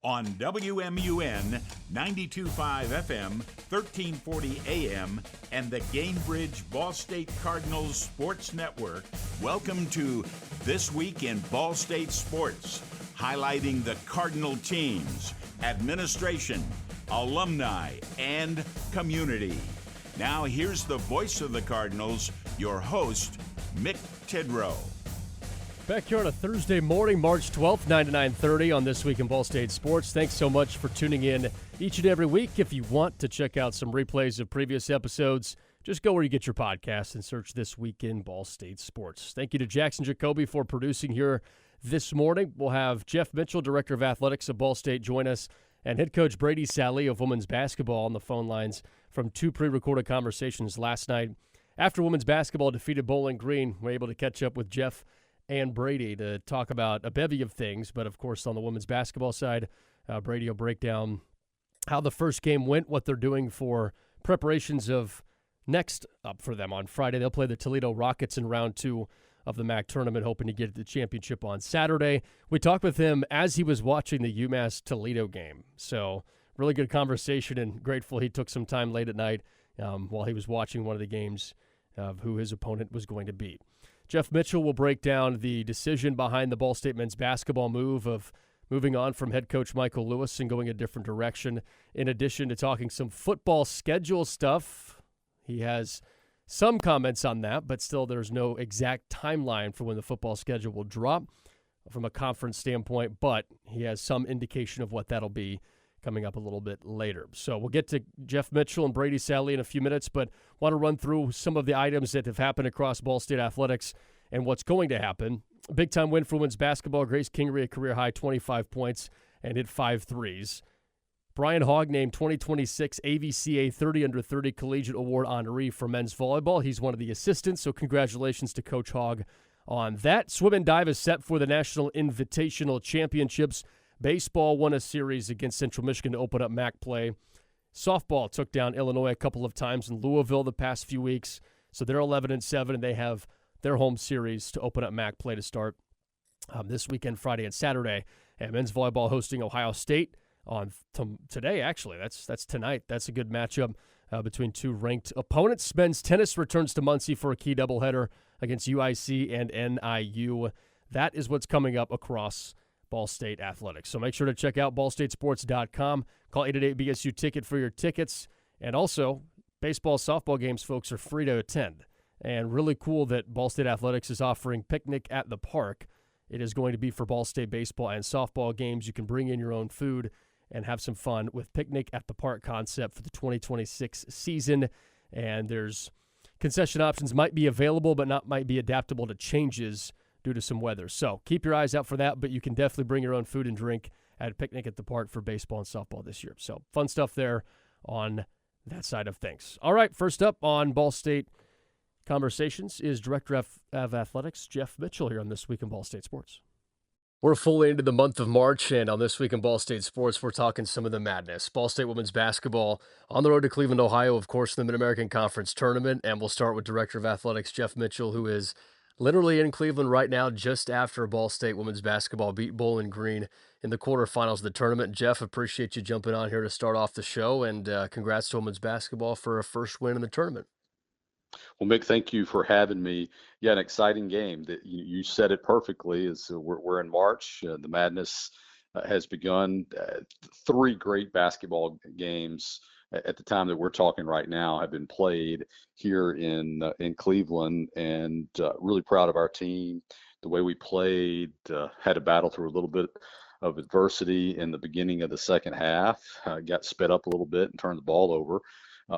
on WMUN 92.5 FM, 1340 AM, and the Gainbridge Ball State Cardinals Sports Network. Welcome to This Week in Ball State Sports, highlighting the Cardinal teams, administration, alumni, and community. Now here's the voice of the Cardinals, your host, Mick Tidrow. Back here on a Thursday morning, March 12th, 9 to 9:30 on This Week in Ball State Sports. Thanks so much for tuning in each and every week. If you want to check out some replays of previous episodes, just go where you get your podcasts and search This Week in Ball State Sports. Thank you to Jackson Jacoby for producing here this morning. We'll have Jeff Mitchell, Director of Athletics of Ball State, join us, and head coach Brady Sallee of women's basketball on the phone lines from two pre-recorded conversations last night. After women's basketball defeated Bowling Green, we're able to catch up with Jeff and Brady to talk about a bevy of things. But, of course, on the women's basketball side, Brady will break down how the first game went, what they're doing for preparations of next up for them on Friday. They'll play the Toledo Rockets in round 2 of the MAC tournament, hoping to get the championship on Saturday. We talked with him as he was watching the UMass-Toledo game. So, really good conversation, and grateful he took some time late at night while he was watching one of the games of who his opponent was going to be. Jeff Mitchell will break down the decision behind the Ball State men's basketball move of moving on from head coach Michael Lewis and going a different direction. In addition to talking some football schedule stuff, he has some comments on that, but still there's no exact timeline for when the football schedule will drop from a conference standpoint, but he has some indication of what that'll be coming up a little bit later. So we'll get to Jeff Mitchell and Brady Sallee in a few minutes, but want to run through some of the items that have happened across Ball State athletics and what's going to happen. A big-time win for women's basketball. Grace Kingery, a career-high 25 points and hit 5 threes. Brian Hogg named 2026 AVCA 30 Under 30 Collegiate Award honoree for men's volleyball. He's one of the assistants, so congratulations to Coach Hogg on that. Swim and dive is set for the National Invitational Championships. Baseball won a series against Central Michigan to open up MAC play. Softball took down Illinois a couple of times in Louisville the past few weeks. So they're 11-7, and they have their home series to open up MAC play to start this weekend, Friday and Saturday. And men's volleyball hosting Ohio State on today, actually. That's tonight. That's a good matchup between two ranked opponents. Men's tennis returns to Muncie for a key doubleheader against UIC and NIU. That is what's coming up across Ball State athletics. So make sure to check out ballstatesports.com. Call 888-BSU-TICKET for your tickets. And also, baseball, softball games, folks, are free to attend. And really cool that Ball State Athletics is offering Picnic at the Park. It is going to be for Ball State baseball and softball games. You can bring in your own food and have some fun with Picnic at the Park concept for the 2026 season. And there's concession options might be available, but might be adaptable to changes due to some weather. So keep your eyes out for that, but you can definitely bring your own food and drink at Picnic at the Park for baseball and softball this year. So fun stuff there on that side of things. All right, first up on Ball State Conversations is Director of Athletics, Jeff Mitchell, here on This Week in Ball State Sports. We're fully into the month of March, and on This Week in Ball State Sports, we're talking some of the madness. Ball State women's basketball on the road to Cleveland, Ohio, of course, in the Mid-American Conference Tournament, and we'll start with Director of Athletics, Jeff Mitchell, who is literally in Cleveland right now just after Ball State women's basketball beat Bowling Green in the quarterfinals of the tournament. Jeff, appreciate you jumping on here to start off the show, and congrats to women's basketball for a first win in the tournament. Well, Mick, thank you for having me. Yeah, an exciting game. That you said it perfectly. We're in March. The madness has begun. 3 great basketball games at the time that we're talking right now have been played here in Cleveland, and really proud of our team. The way we played, had to battle through a little bit of adversity in the beginning of the second half, got sped up a little bit and turned the ball over,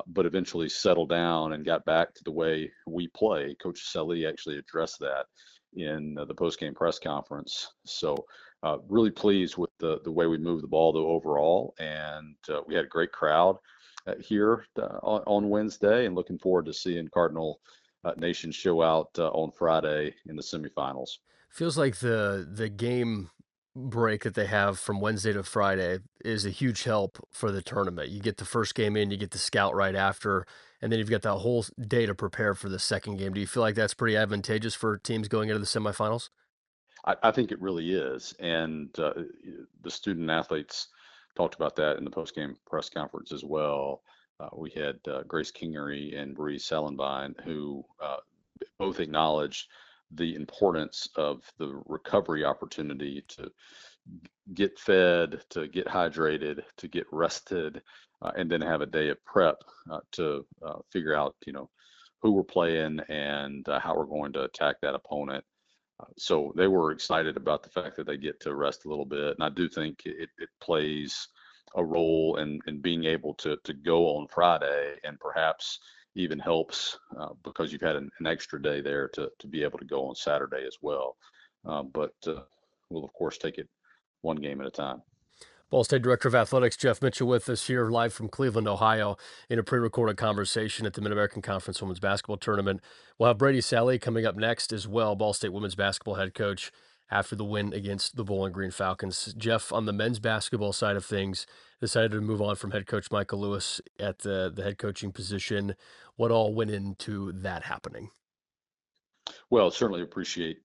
but eventually settled down and got back to the way we play. Coach Sallee actually addressed that in the post-game press conference. So really pleased with the way we moved the ball though overall, and we had a great crowd here on Wednesday, and looking forward to seeing Cardinal Nation show out on Friday in the semifinals. Feels like the game break that they have from Wednesday to Friday is a huge help for the tournament. You get the first game in, you get the scout right after, and then you've got that whole day to prepare for the second game. Do you feel like that's pretty advantageous for teams going into the semifinals? I think it really is, and the student athletes talked about that in the post-game press conference as well. We had Grace Kingery and Brady Sallee, who both acknowledged the importance of the recovery opportunity to get fed, to get hydrated, to get rested, and then have a day of prep to figure out, who we're playing and how we're going to attack that opponent. So they were excited about the fact that they get to rest a little bit, and I do think it plays a role in being able to go on Friday, and perhaps even helps because you've had an extra day there to be able to go on Saturday as well. But we'll of course take it one game at a time. Ball State Director of Athletics Jeff Mitchell with us here live from Cleveland, Ohio, in a pre-recorded conversation at the Mid-American Conference Women's Basketball Tournament. We'll have Brady Sallee coming up next as well, Ball State women's basketball head coach, after the win against the Bowling Green Falcons. Jeff, on the men's basketball side of things, decided to move on from head coach Michael Lewis at the head coaching position. What all went into that happening? Well, certainly appreciate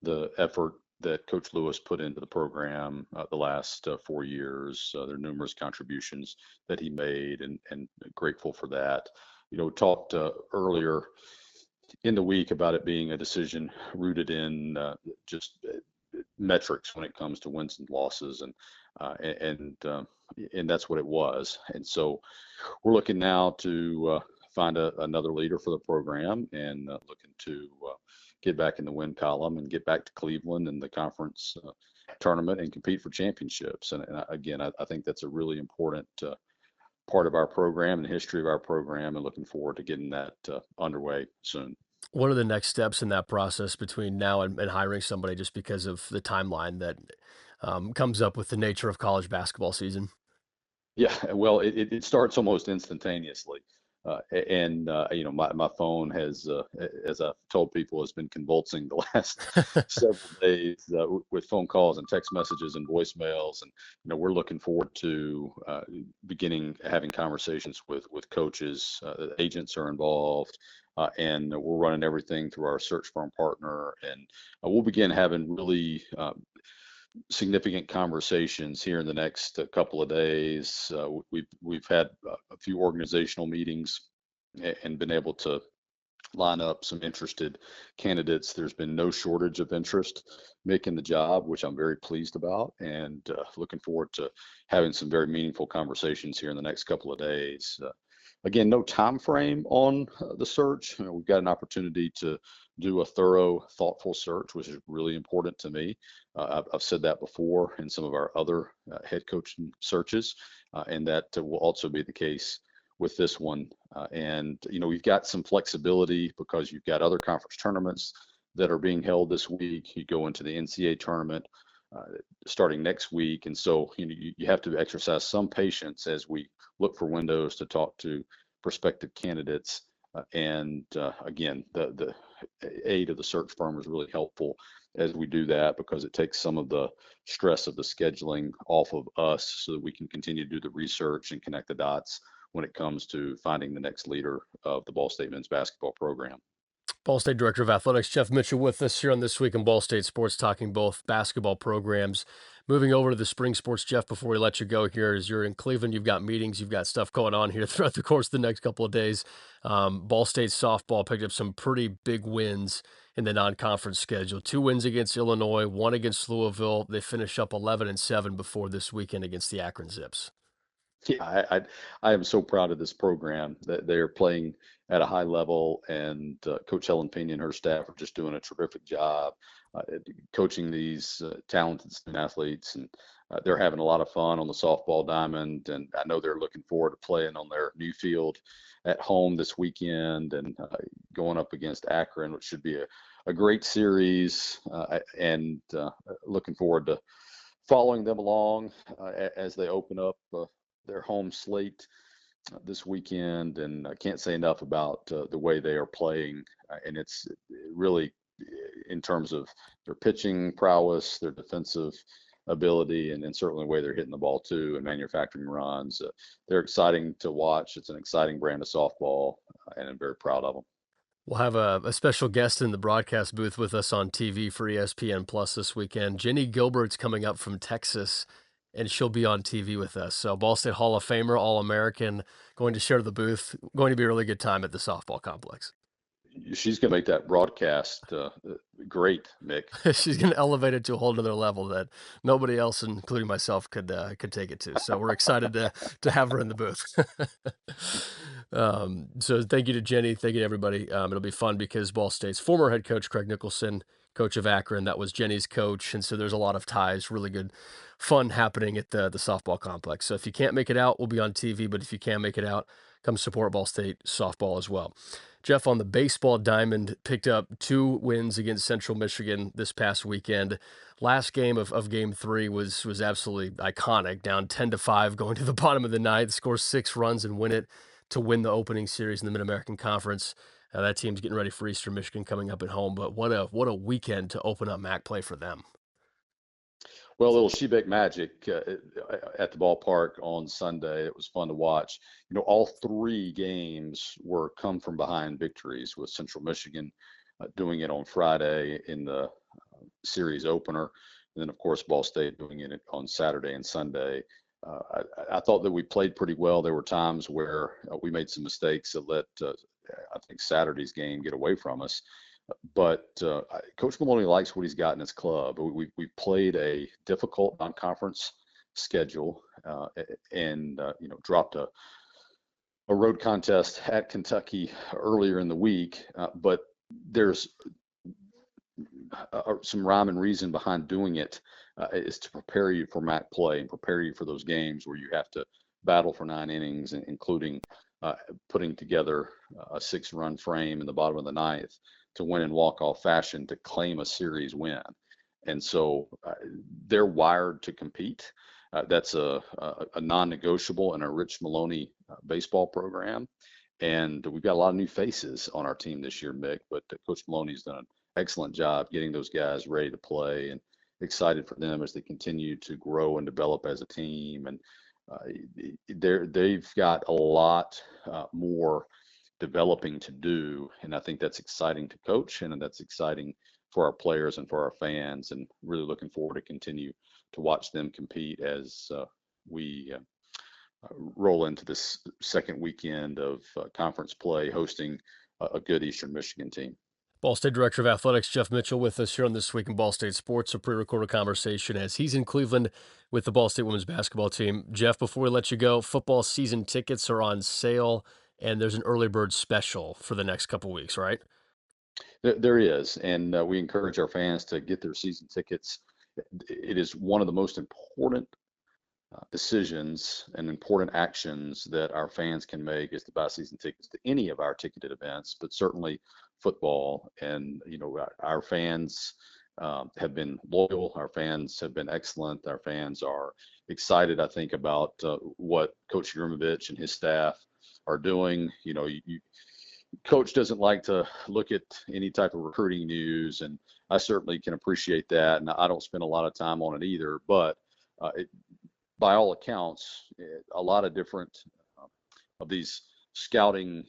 the effort that Coach Lewis put into the program the last 4 years. There are numerous contributions that he made, and grateful for that. We talked earlier in the week about it being a decision rooted in just metrics when it comes to wins and losses, and that's what it was. And so we're looking now to find another leader for the program, and looking to get back in the win column and get back to Cleveland and the conference tournament and compete for championships. And again, I think that's a really important part of our program and the history of our program, and looking forward to getting that underway soon. What are the next steps in that process between now and hiring somebody, just because of the timeline that comes up with the nature of college basketball season? Yeah, well, it starts almost instantaneously. My phone has, as I've told people, has been convulsing the last several days with phone calls and text messages and voicemails. And, we're looking forward to having conversations with coaches. Agents are involved, and we're running everything through our search firm partner. And we'll begin having really significant conversations here in the next couple of days. We've had a few organizational meetings and been able to line up some interested candidates. There's been no shortage of interest making the job, which I'm very pleased about, and looking forward to having some very meaningful conversations here in the next couple of days. Again, no time frame on the search. We've got an opportunity to do a thorough, thoughtful search, which is really important to me. I've said that before in some of our other head coaching searches, and that will also be the case with this one. We've got some flexibility because you've got other conference tournaments that are being held this week. You go into the NCAA tournament starting next week, and so you have to exercise some patience as we look for windows to talk to prospective candidates. Again, the aid of the search firm is really helpful as we do that, because it takes some of the stress of the scheduling off of us, so that we can continue to do the research and connect the dots when it comes to finding the next leader of the Ball State men's basketball program. Ball State Director of Athletics Jeff Mitchell with us here on This Week in Ball State Sports, talking both basketball programs. Moving over to the spring sports, Jeff, before we let you go here, as you're in Cleveland, you've got meetings, you've got stuff going on here throughout the course of the next couple of days. Ball State softball picked up some pretty big wins in the non-conference schedule. 2 wins against Illinois, 1 against Louisville. They finish up 11-7 before this weekend against the Akron Zips. Yeah, I am so proud of this program that they're playing at a high level, and Coach Helen Pena and her staff are just doing a terrific job coaching these talented student athletes, and they're having a lot of fun on the softball diamond. And I know they're looking forward to playing on their new field at home this weekend, and going up against Akron, which should be a great series, and looking forward to following them along as they open up their home slate this weekend. And I can't say enough about the way they are playing, and it's really, in terms of their pitching prowess, their defensive ability, and certainly the way they're hitting the ball too and manufacturing runs. They're exciting to watch. It's an exciting brand of softball, and I'm very proud of them. We'll have a special guest in the broadcast booth with us on TV for ESPN Plus this weekend. Jenny Gilbert's coming up from Texas, and she'll be on TV with us. So Ball State Hall of Famer, All-American, going to share the booth. Going to be a really good time at the softball complex. She's going to make that broadcast great, Mick. She's going to elevate it to a whole nother level that nobody else, including myself, could take it to. So we're excited to have her in the booth. So thank you to Jenny. Thank you to everybody. It'll be fun because Ball State's former head coach, Craig Nicholson, coach of Akron, that was Jenny's coach. And so there's a lot of ties, really good fun happening at the softball complex. So if you can't make it out, we'll be on TV. But if you can make it out, come support Ball State softball as well. Jeff, on the baseball diamond, picked up 2 wins against Central Michigan this past weekend. Last game of Game 3 was absolutely iconic, down 10-5 going to the bottom of the ninth, score 6 runs and win it to win the opening series in the Mid-American Conference. That team's getting ready for Eastern Michigan coming up at home, but what a weekend to open up MAC play for them. Well, a little Shebeck magic at the ballpark on Sunday. It was fun to watch. All 3 games were come from behind victories, with Central Michigan doing it on Friday in the series opener. And then, of course, Ball State doing it on Saturday and Sunday. I thought that we played pretty well. There were times where we made some mistakes that let, I think, Saturday's game get away from us. But Coach Maloney likes what he's got in his club. We played a difficult non-conference schedule and dropped a road contest at Kentucky earlier in the week. But there's some rhyme and reason behind doing it is to prepare you for MAC play and prepare you for those games where you have to battle for 9 innings, including putting together a 6-run frame in the bottom of the ninth to win in walk-off fashion to claim a series win. And so they're wired to compete. That's a non-negotiable in a Rich Maloney baseball program. And we've got a lot of new faces on our team this year, Mick, but Coach Maloney's done an excellent job getting those guys ready to play, and excited for them as they continue to grow and develop as a team. And they've got a lot more developing to do, and I think that's exciting to coach, and that's exciting for our players and for our fans, and really looking forward to continue to watch them compete as we roll into this second weekend of conference play, hosting a good Eastern Michigan team. Ball State Director of Athletics Jeff Mitchell with us here on This Week in Ball State Sports, a pre-recorded conversation as he's in Cleveland with the Ball State women's basketball team. Jeff, before we let you go, football season tickets are on sale, and there's an early bird special for the next couple weeks, right? There is, and we encourage our fans to get their season tickets. It is one of the most important decisions and important actions that our fans can make, is to buy season tickets to any of our ticketed events, but certainly football. And our fans have been loyal. Our fans have been excellent. Our fans are excited, I think, about what Coach Yurmovich and his staff are doing. Coach doesn't like to look at any type of recruiting news, and I certainly can appreciate that, and I don't spend a lot of time on it either. But by all accounts, a lot of different of these scouting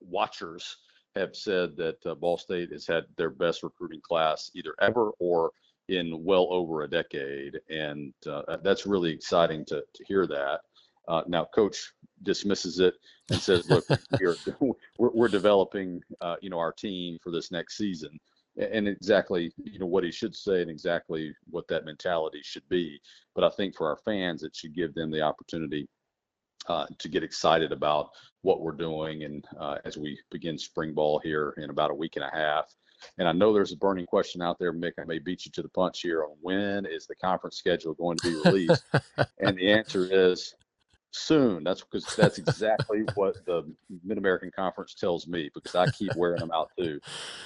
watchers have said that Ball State has had their best recruiting class either ever or in well over a decade, and that's really exciting to hear that. Now, Coach dismisses it and says, "Look, we're developing, our team for this next season," and exactly, what he should say and exactly what that mentality should be. But I think for our fans, it should give them the opportunity to get excited about what we're doing, and as we begin spring ball here in about a week and a half. And I know there's a burning question out there, Mick. I may beat you to the punch here on when is the conference schedule going to be released, and the answer is soon. That's exactly what the Mid-American Conference tells me, because I keep wearing them out too,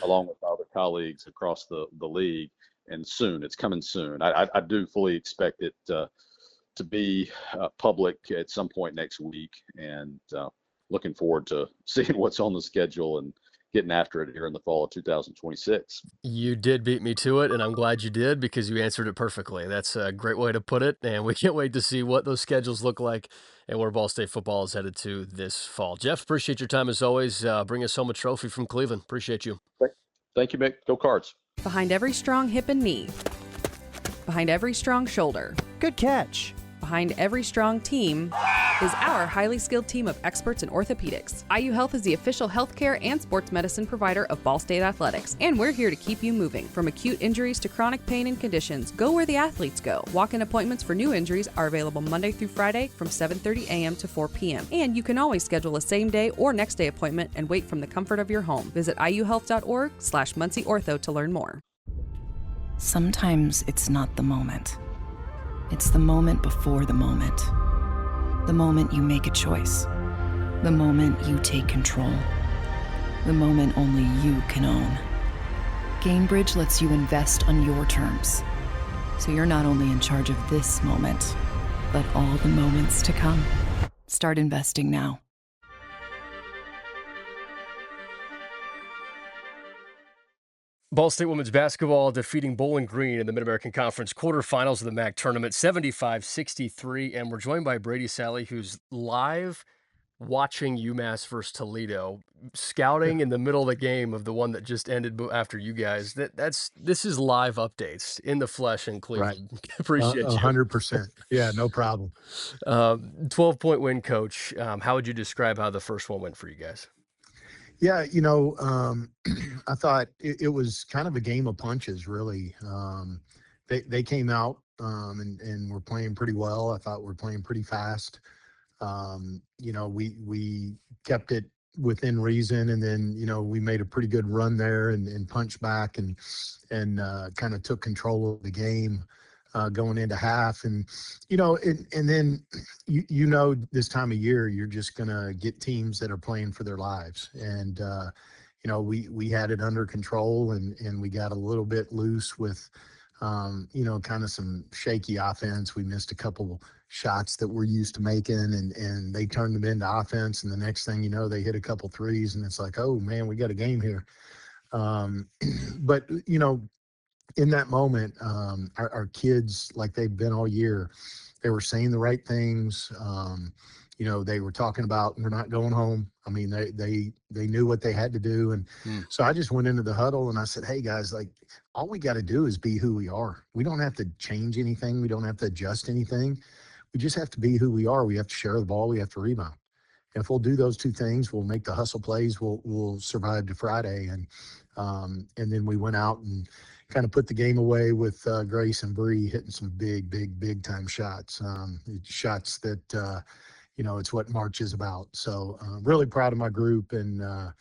along with other colleagues across the league. And soon, it's coming soon. I do fully expect it to be public at some point next week, and looking forward to seeing what's on the schedule and getting after it here in the fall of 2026. You did beat me to it, and I'm glad you did, because you answered it perfectly. That's a great way to put it, and we can't wait to see what those schedules look like and where Ball State football is headed to this fall. Jeff, appreciate your time as always. Bring us home a trophy from Cleveland. Appreciate you. Thank you, Mick. Go Cards. Behind every strong hip and knee, Behind every strong shoulder, Good catch. behind every strong team, is our highly skilled team of experts in orthopedics. IU Health is the official healthcare and sports medicine provider of Ball State Athletics, and we're here to keep you moving. From acute injuries to chronic pain and conditions, go where the athletes go. Walk-in appointments for new injuries are available Monday through Friday from 7:30 a.m. to 4 p.m. And you can always schedule a same-day or next-day appointment and wait from the comfort of your home. Visit iuhealth.org/MuncieOrtho to learn more. Sometimes it's not the moment. It's the moment before the moment. The moment you make a choice. The moment you take control. The moment only you can own. GameBridge lets you invest on your terms. So you're not only in charge of this moment, but all the moments to come. Start investing now. Ball State women's basketball defeating Bowling Green in the Mid-American Conference quarterfinals of the MAC tournament, 75-63. And we're joined by Brady Sallee, who's live watching UMass versus Toledo, scouting in the middle of the game of the one that just ended after you guys. This is live updates in the flesh in Cleveland. Right. Appreciate you. 100%. Yeah, no problem. 12-point win, Coach. How would you describe how the first one went for you guys? Yeah, I thought it was kind of a game of punches, really. They came out and were playing pretty well. I thought we're playing pretty fast. We kept it within reason, and then we made a pretty good run there and punched back and kind of took control of the game going into half. And then this time of year you're just gonna get teams that are playing for their lives, and we had it under control, and we got a little bit loose with kind of some shaky offense. We missed a couple shots that we're used to making, and they turned them into offense, and the next thing you know, they hit a couple threes, and it's like, oh man, we got a game here. But in that moment, our kids, like they've been all year, they were saying the right things. They were talking about we're not going home. I mean, they knew what they had to do. And so I just went into the huddle and I said, hey guys, like all we got to do is be who we are. We don't have to change anything. We don't have to adjust anything. We just have to be who we are. We have to share the ball. We have to rebound. And if we'll do those two things, we'll make the hustle plays. We'll survive to Friday. And then we went out and kind of put the game away with Grace and Bree hitting some big time shots. Shots that, it's what March is about. So really proud of my group. And, I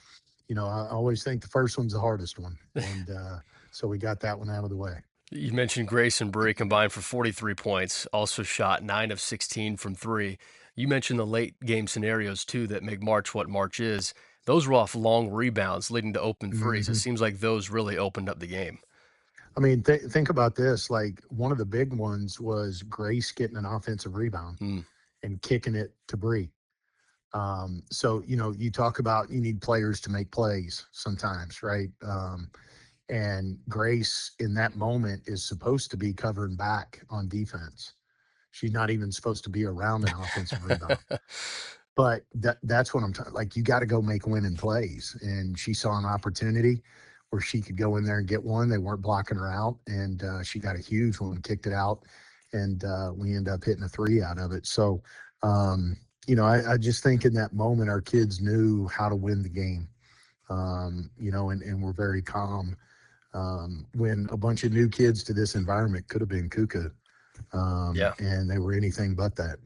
always think the first one's the hardest one. And so we got that one out of the way. You mentioned Grace and Bree combined for 43 points, also shot 9 of 16 from 3. You mentioned the late game scenarios, too, that make March what March is. Those were off long rebounds leading to open threes. Mm-hmm. It seems like those really opened up the game. I mean, think about this. Like, one of the big ones was Grace getting an offensive rebound and kicking it to Bree. So, you talk about you need players to make plays sometimes, right? And Grace in that moment is supposed to be covering back on defense. She's not even supposed to be around an offensive rebound. But that's what I'm talking. Like, you got to go make winning plays. And she saw an opportunity where she could go in there and get one. They weren't blocking her out, and she got a huge one, kicked it out, and we ended up hitting a 3 out of it. So, I just think in that moment our kids knew how to win the game, and were very calm. When a bunch of new kids to this environment could have been cuckoo, and they were anything but that.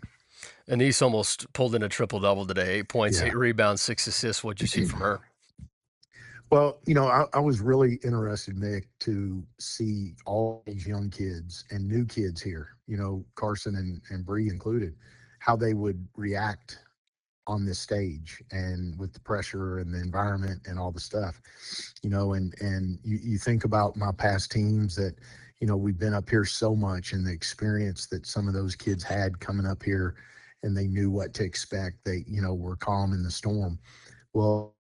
Anise almost pulled in a triple-double today, 8 points, 8 rebounds, 6 assists. What'd you see from her? Well, I was really interested, Mick, to see all these young kids and new kids here, Carson and Bree included, how they would react on this stage and with the pressure and the environment and all the stuff, and you think about my past teams that, we've been up here so much, and the experience that some of those kids had coming up here, and they knew what to expect. They, were calm in the storm. Well,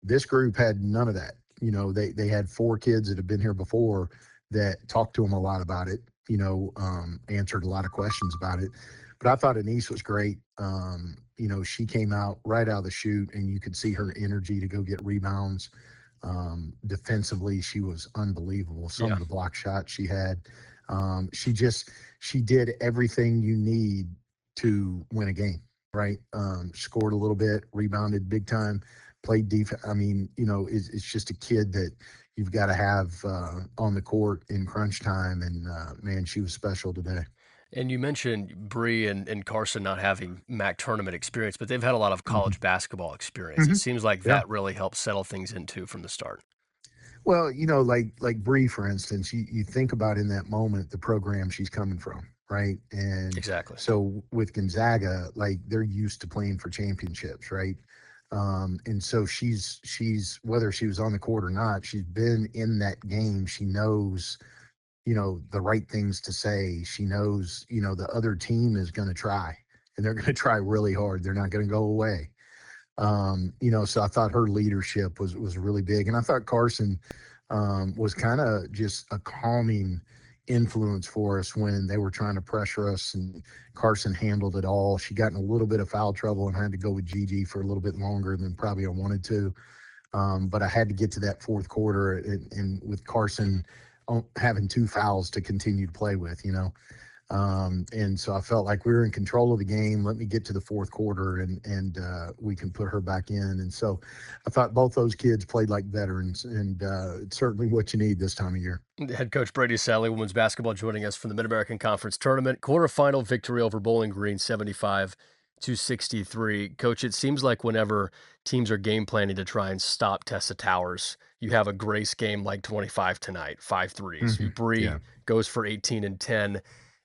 this group had none of that. They had 4 kids that have been here before that talked to them a lot about it, answered a lot of questions about it. But I thought Anise was great. She came out right out of the chute, and you could see her energy to go get rebounds. Defensively, she was unbelievable. Some of the block shots she had. She did everything you need to win a game, right? Scored a little bit, rebounded big time, played defense. I mean, it's just a kid that you've got to have on the court in crunch time. And man, she was special today. And you mentioned Bree and Carson not having MAC tournament experience, but they've had a lot of Hmm. college basketball experience. It Hmm. seems like Yeah. that really helped settle things into from the start. Well, like Bree, for instance, you think about in that moment the program she's coming from, right? And Exactly. so with Gonzaga, like they're used to playing for championships, right? And so she's whether she was on the court or not, she's been in that game. She knows, the right things to say. She knows, the other team is going to try, and they're going to try really hard. They're not going to go away. So I thought her leadership was really big, and I thought Carson was kind of just a calming influence for us when they were trying to pressure us, and Carson handled it all. She got in a little bit of foul trouble and had to go with Gigi for a little bit longer than probably I wanted to. But I had to get to that fourth quarter, and with Carson having two fouls to continue to play with, and so I felt like we were in control of the game. Let me get to the fourth quarter, and we can put her back in. And so I thought both those kids played like veterans, and it's certainly what you need this time of year. Head coach Brady Sallee, women's basketball, joining us from the Mid-American Conference Tournament. Quarterfinal victory over Bowling Green, 75-63. Coach, it seems like whenever teams are game planning to try and stop Tessa Towers, you have a Grace game like 25 tonight, 5 threes. Hmm. Bree Yeah. goes for 18 and 10.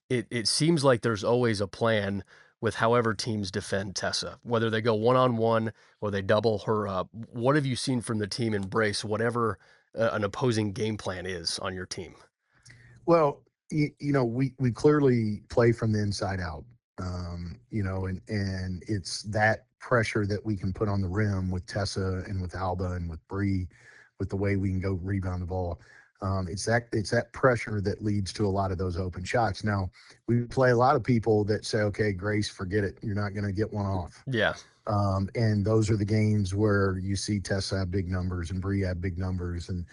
It seems like there's always a plan with however teams defend Tessa, whether they go one-on-one or they double her up. What have you seen from the team embrace whatever an opposing game plan is on your team? Well, we clearly play from the inside out, and it's that pressure that we can put on the rim with Tessa and with Alba and with Bree, with the way we can go rebound the ball. It's that pressure that leads to a lot of those open shots. Now, we play a lot of people that say, okay, Grace, forget it. You're not going to get one off. Yeah. And those are the games where you see Tessa have big numbers and Bree have big numbers, and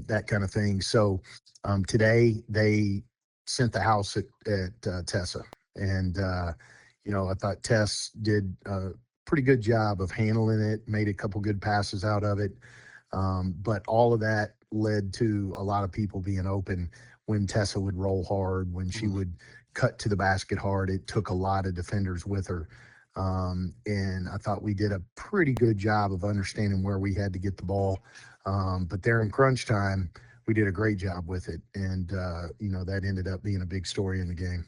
that kind of thing. So today they sent the house at Tessa, and I thought Tess did a pretty good job of handling it, made a couple good passes out of it. But all of that led to a lot of people being open when Tessa would roll hard, when she would cut to the basket hard. It took a lot of defenders with her. And I thought we did a pretty good job of understanding where we had to get the ball. But there in crunch time, we did a great job with it. And, that ended up being a big story in the game.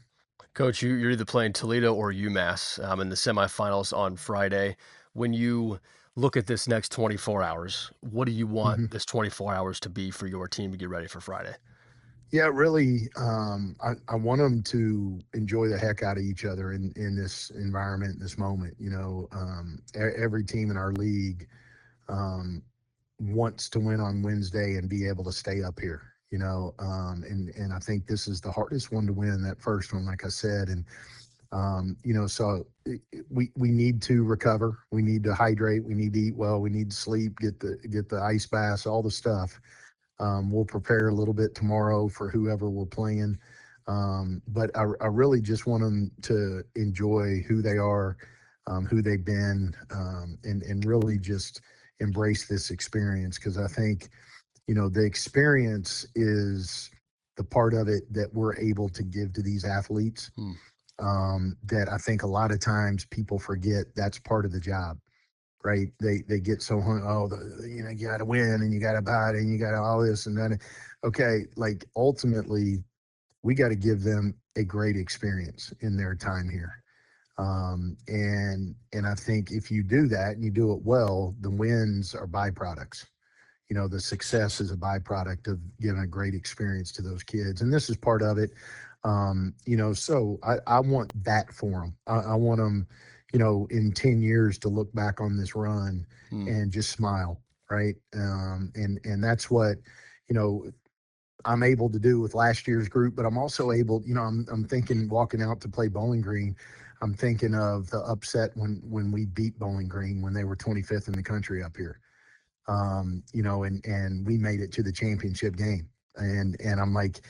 Coach, you're either playing Toledo or UMass in the semifinals on Friday. When you look at this next 24 hours, what do you want Hmm. this 24 hours to be for your team to get ready for Friday? Yeah, really. I want them to enjoy the heck out of each other in this environment, this moment. Every team in our league wants to win on Wednesday and be able to stay up here. And I think this is the hardest one to win, that first one, like I said. And so we need to recover. We need to hydrate. We need to eat well. We need to sleep. Get the ice baths, all the stuff. We'll prepare a little bit tomorrow for whoever we're playing. But I really just want them to enjoy who they are, who they've been, and really just embrace this experience, because I think, the experience is the part of it that we're able to give to these athletes, Hmm. that I think a lot of times people forget that's part of the job. Right? They get so hung. Oh, you got to win, and you got to buy it, and you got to all this and that. Okay, like ultimately, we got to give them a great experience in their time here. And I think if you do that and you do it well, the wins are byproducts. The success is a byproduct of giving a great experience to those kids, and this is part of it. So I want that for them. I want them, in 10 years to look back on this run Hmm. and just smile, right? And that's what, I'm able to do with last year's group, but I'm also able, I'm thinking walking out to play Bowling Green. I'm thinking of the upset when we beat Bowling Green when they were 25th in the country up here. And we made it to the championship game. And I'm like,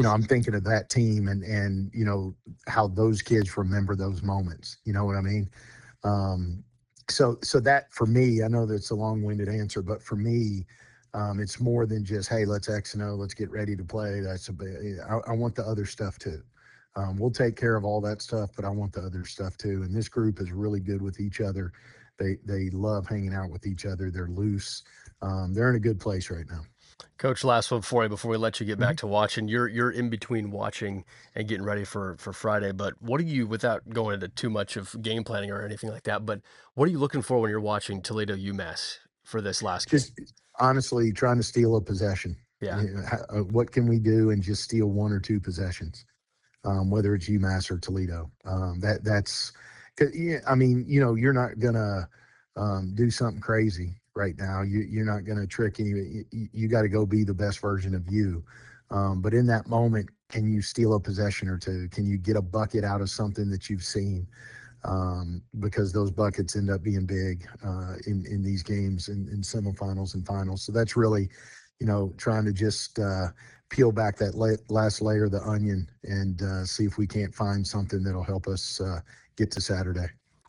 I'm thinking of that team and how those kids remember those moments. You know what I mean? So that for me, I know that's a long-winded answer, but for me, it's more than just, hey, let's X and O, let's get ready to play. I want the other stuff too. We'll take care of all that stuff, but I want the other stuff too. And this group is really good with each other. They love hanging out with each other. They're loose. They're in a good place right now. Coach, last one for you before we let you get back to watching. You're in between watching and getting ready for Friday, but what are you, without going into too much of game planning or anything like that, but what are you looking for when you're watching Toledo UMass for this last game? Just honestly trying to steal a possession. Yeah. What can we do and just steal one or two possessions, whether it's UMass or Toledo? That's – you're not going to do something crazy right now. You're not going to trick any. You got to go be the best version of you. But in that moment, can you steal a possession or two? Can you get a bucket out of something that you've seen? Because those buckets end up being big in these games in semifinals and finals. So that's really, trying to just peel back that last layer of the onion and see if we can't find something that'll help us get to Saturday.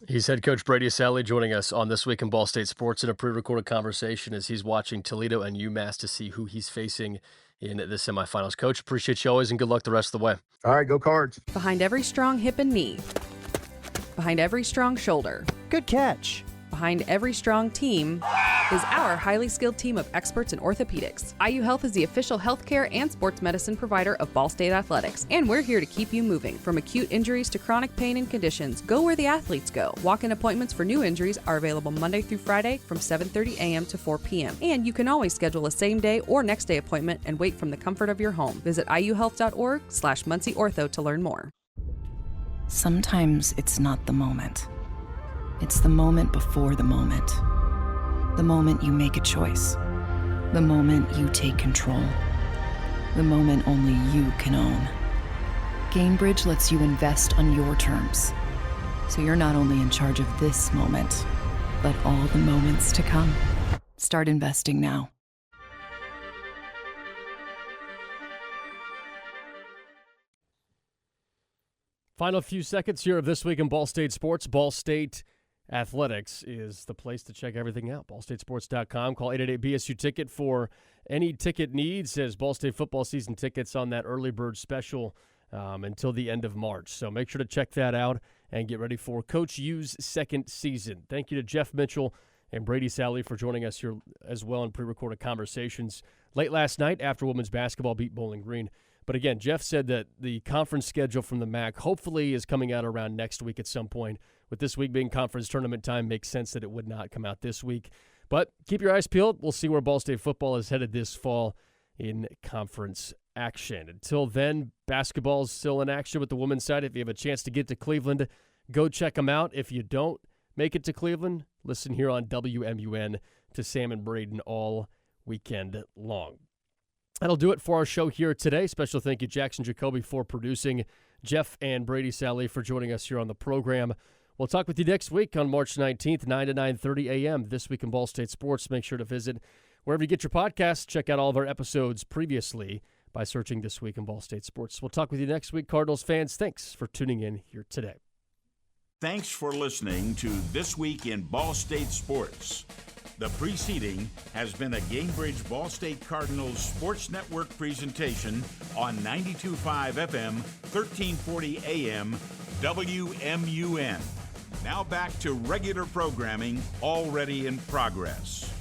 He's head coach Brady Sallee joining us on This Week in Ball State Sports in a pre-recorded conversation as he's watching Toledo and UMass to see who he's facing in the semifinals. Coach, appreciate you always and good luck the rest of the way. All right, go Cards. Behind every strong hip and knee. Behind every strong shoulder. Good catch. Behind every strong team is our highly skilled team of experts in orthopedics. IU Health is the official healthcare and sports medicine provider of Ball State Athletics, and we're here to keep you moving. From acute injuries to chronic pain and conditions, go where the athletes go. Walk-in appointments for new injuries are available Monday through Friday from 7:30 a.m. to 4 p.m. And you can always schedule a same-day or next-day appointment and wait from the comfort of your home. Visit iuhealth.org/MuncieOrtho to learn more. Sometimes it's not the moment. It's the moment before the moment. The moment you make a choice. The moment you take control. The moment only you can own. GameBridge lets you invest on your terms. So you're not only in charge of this moment, but all the moments to come. Start investing now. Final few seconds here of This Week in Ball State Sports. Ball State Athletics is the place to check everything out. BallStateSports.com. Call 888-BSU-TICKET for any ticket needs, as Ball State football season tickets on that early bird special until the end of March. So make sure to check that out and get ready for Coach U's second season. Thank you to Jeff Mitchell and Brady Sallee for joining us here as well in pre-recorded conversations late last night after women's basketball beat Bowling Green. But again, Jeff said that the conference schedule from the MAC hopefully is coming out around next week at some point. With this week being conference tournament time, makes sense that it would not come out this week. But keep your eyes peeled. We'll see where Ball State football is headed this fall in conference action. Until then, basketball is still in action with the women's side. If you have a chance to get to Cleveland, go check them out. If you don't make it to Cleveland, listen here on WMUN to Sam and Braden all weekend long. That'll do it for our show here today. Special thank you, Jackson Jacoby, for producing. Jeff and Brady Sallee for joining us here on the program. We'll talk with you next week on March 19th, 9 to 9:30 a.m. This Week in Ball State Sports. Make sure to visit wherever you get your podcasts. Check out all of our episodes previously by searching This Week in Ball State Sports. We'll talk with you next week, Cardinals fans. Thanks for tuning in here today. Thanks for listening to This Week in Ball State Sports. The preceding has been a GameBridge Ball State Cardinals Sports Network presentation on 92.5 FM, 1340 AM, WMUN. Now back to regular programming already in progress.